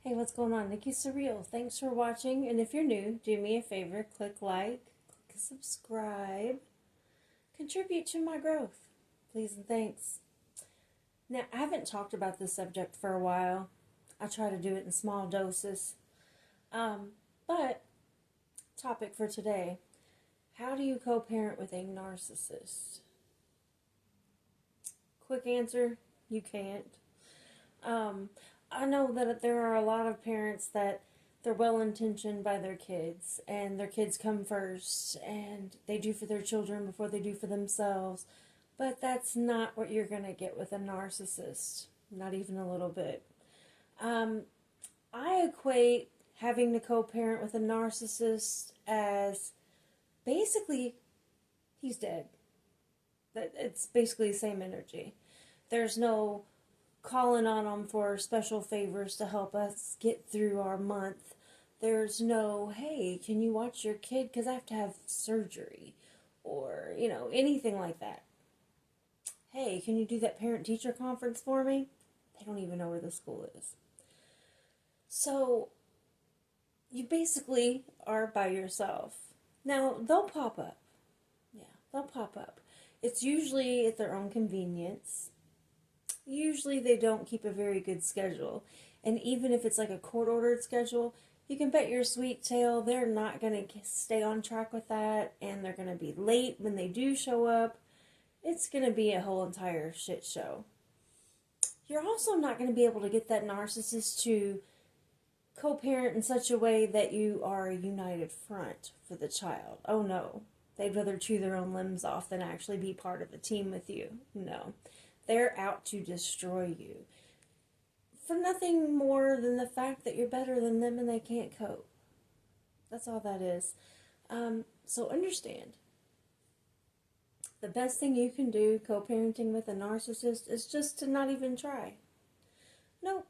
Hey, what's going on? Nikki Surreal. Thanks for watching. And if you're new, do me a favor, click like, click subscribe, contribute to my growth. Please and thanks. Now, I haven't talked about this subject for a while. I try to do it in small doses. But, topic for today, how do you co-parent with a narcissist? Quick answer, you can't. Um, I know that there are a lot of parents that they're well intentioned by their kids and their kids come first and they do for their children before they do for themselves. But that's not what you're going to get with a narcissist. Not even a little bit. Um, I equate having to co parent with a narcissist as basically he's dead. It's basically the same energy. There's no calling on them for special favors to help us get through our month. There's no, hey, can you watch your kid because I have to have surgery? Or, anything like that. Hey, can you do that parent teacher conference for me? They don't even know where the school is. So, you basically are by yourself. Now, they'll pop up. Yeah, they'll pop up. It's usually at their own convenience. Usually they don't keep a very good schedule. And even if it's like a court-ordered schedule, you can bet your sweet tail they're not going to stay on track with that, and they're going to be late when they do show up. It's going to be a whole entire shit show. You're also not going to be able to get that narcissist to co-parent in such a way that you are a united front for the child. Oh no. They'd rather chew their own limbs off than actually be part of a team with you. No. They're out to destroy you. For nothing more than the fact that you're better than them and they can't cope. That's all that is. So understand. The best thing you can do co-parenting with a narcissist is just to not even try. Nope.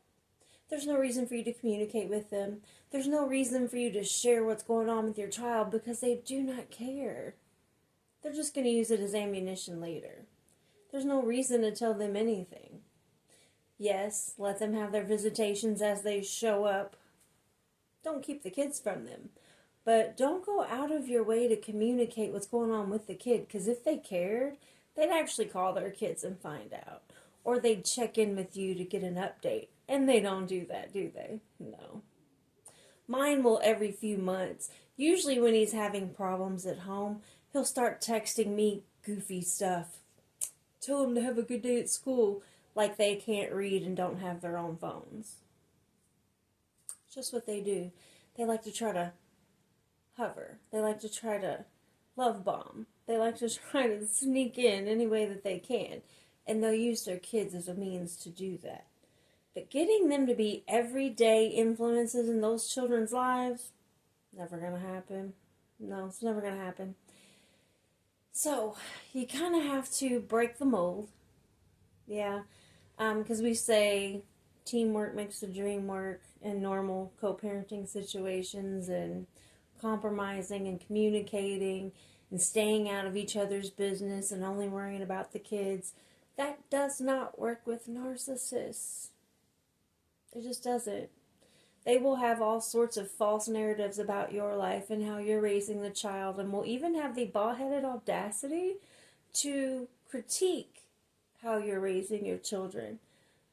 There's no reason for you to communicate with them. There's no reason for you to share what's going on with your child because they do not care. They're just going to use it as ammunition later. There's no reason to tell them anything. Yes, let them have their visitations as they show up. Don't keep the kids from them. But don't go out of your way to communicate what's going on with the kid, because if they cared, they'd actually call their kids and find out. Or they'd check in with you to get an update. And they don't do that, do they? No. Mine will every few months. Usually when he's having problems at home, he'll start texting me goofy stuff. Tell them to have a good day at school, like they can't read and don't have their own phones. It's just what they do. They like to try to hover. They like to try to love bomb. They like to try to sneak in any way that they can. And they'll use their kids as a means to do that. But getting them to be everyday influences in those children's lives, never going to happen. No, it's never going to happen. So, you kind of have to break the mold. Yeah. Because we say teamwork makes the dream work in normal co-parenting situations, and compromising and communicating and staying out of each other's business and only worrying about the kids. That does not work with narcissists. It just doesn't. They will have all sorts of false narratives about your life and how you're raising the child, and will even have the bald-headed audacity to critique how you're raising your children.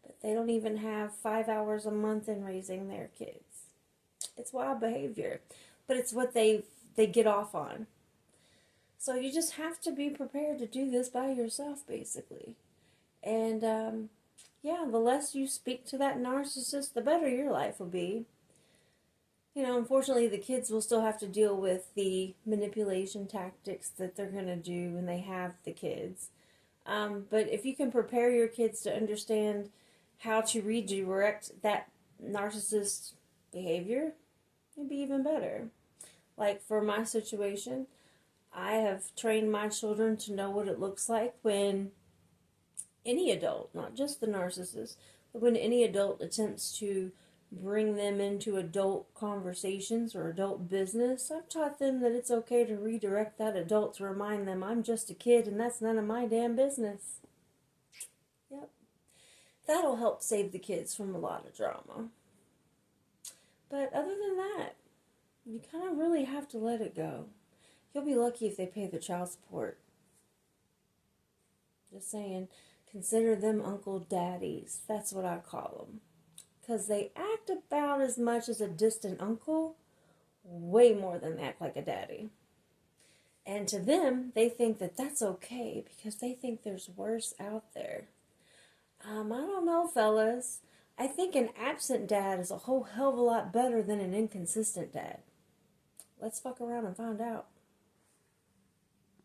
But they don't even have 5 hours a month in raising their kids. It's wild behavior, but it's what they get off on. So you just have to be prepared to do this by yourself, basically. And, the less you speak to that narcissist, the better your life will be. Unfortunately, the kids will still have to deal with the manipulation tactics that they're going to do when they have the kids. But if you can prepare your kids to understand how to redirect that narcissist behavior, it'd be even better. Like for my situation, I have trained my children to know what it looks like when any adult, not just the narcissist, but when any adult attempts to bring them into adult conversations or adult business. I've taught them that it's okay to redirect that adult to remind them I'm just a kid and that's none of my damn business. Yep. That'll help save the kids from a lot of drama. But other than that, you kind of really have to let it go. You'll be lucky if they pay the child support. Just saying, consider them Uncle Daddies. That's what I call them. Because they act about as much as a distant uncle, way more than they act like a daddy. And to them, they think that that's okay because they think there's worse out there. I don't know, fellas. I think an absent dad is a whole hell of a lot better than an inconsistent dad. Let's fuck around and find out.